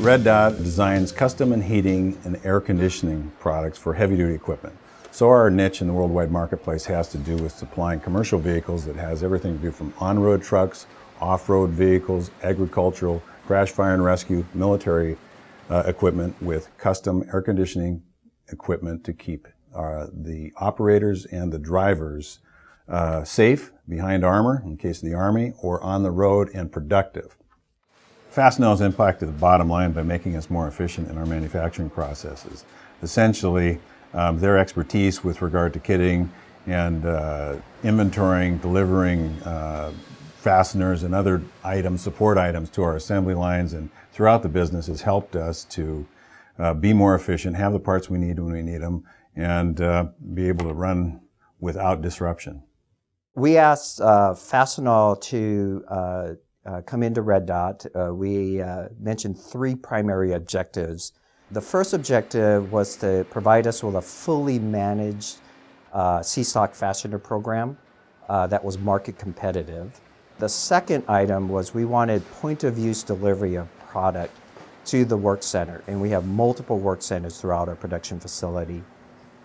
Red Dot designs custom and heating and air conditioning products for heavy-duty equipment. So our niche in the worldwide marketplace has to do with supplying commercial vehicles that has everything to do from on-road trucks, off-road vehicles, agricultural, crash, fire and rescue, military equipment with custom air conditioning equipment to keep the operators and the drivers safe behind armor in case of the Army or on the road and productive. Fastenal has impacted the bottom line by making us more efficient in our manufacturing processes. Essentially, their expertise with regard to kitting and inventorying, delivering fasteners and other items, support items to our assembly lines and throughout the business has helped us to be more efficient, have the parts we need when we need them, and be able to run without disruption. We asked Fastenal to come into Red Dot. We mentioned three primary objectives. The first objective was to provide us with a fully managed C-stock fastener program that was market competitive. The second item was we wanted point-of-use delivery of product to the work center, and we have multiple work centers throughout our production facility.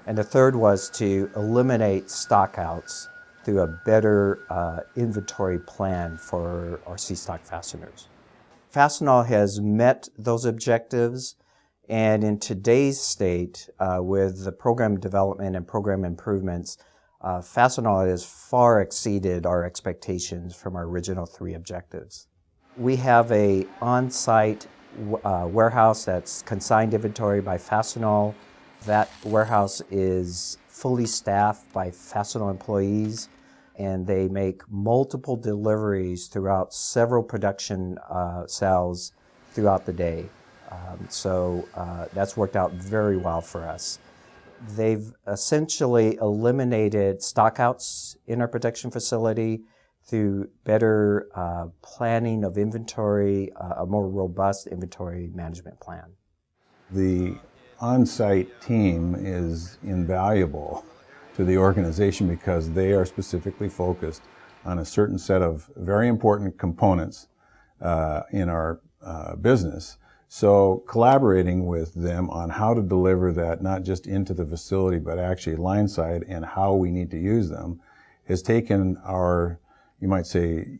And the third was to eliminate stockouts through a better inventory plan for our C-stock fasteners. Fastenal has met those objectives, and in today's state, with the program development and program improvements, Fastenal has far exceeded our expectations from our original three objectives. We have a on-site warehouse that's consigned inventory by Fastenal. That warehouse is fully staffed by Fastenal employees, and they make multiple deliveries throughout several production cells throughout the day. So that's worked out very well for us. They've essentially eliminated stockouts in our production facility through better planning of inventory, a more robust inventory management plan. The on-site team is invaluable to the organization because they are specifically focused on a certain set of very important components in our business. So collaborating with them on how to deliver that not just into the facility but actually line side and how we need to use them has taken our, you might say,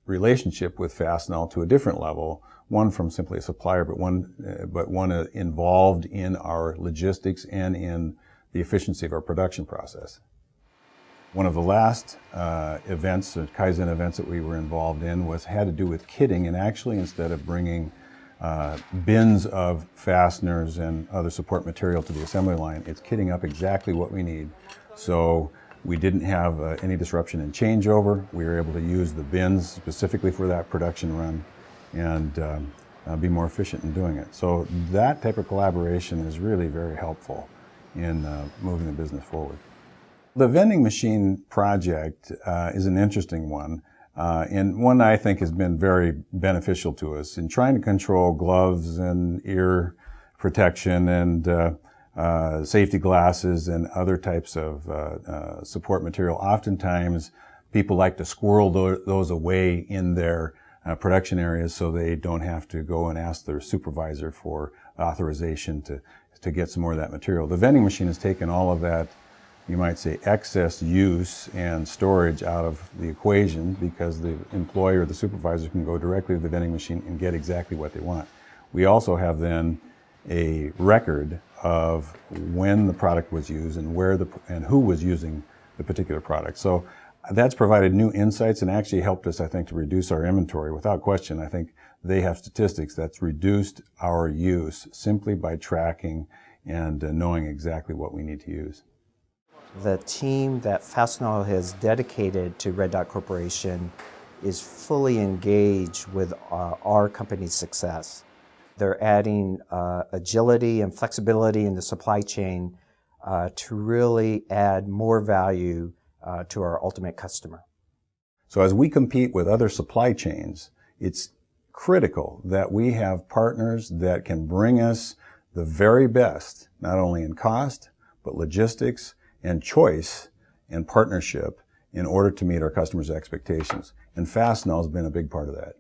relationship with Fastenal to a different level, one from simply a supplier, but one involved in our logistics and in the efficiency of our production process. One of the last events, or Kaizen events that we were involved in had to do with kitting, and actually instead of bringing bins of fasteners and other support material to the assembly line, it's kitting up exactly what we need. So we didn't have any disruption in changeover. We were able to use the bins specifically for that production run and be more efficient in doing it. So that type of collaboration is really very helpful in moving the business forward. The vending machine project is an interesting one, and one I think has been very beneficial to us in trying to control gloves and ear protection and safety glasses and other types of support material. Oftentimes, people like to squirrel those away in their production areas so they don't have to go and ask their supervisor for authorization to get some more of that material. The vending machine has taken all of that, you might say, excess use and storage out of the equation because the employer or the supervisor can go directly to the vending machine and get exactly what they want. We also have then a record of when the product was used and and who was using the particular product. So that's provided new insights and actually helped us, I think, to reduce our inventory. Without question, I think they have statistics that's reduced our use simply by tracking and knowing exactly what we need to use. The team that Fastenal has dedicated to Red Dot Corporation is fully engaged with our company's success. They're adding agility and flexibility in the supply chain to really add more value to our ultimate customer. So as we compete with other supply chains, it's critical that we have partners that can bring us the very best, not only in cost, but logistics and choice and partnership in order to meet our customers' expectations. And Fastenal has been a big part of that.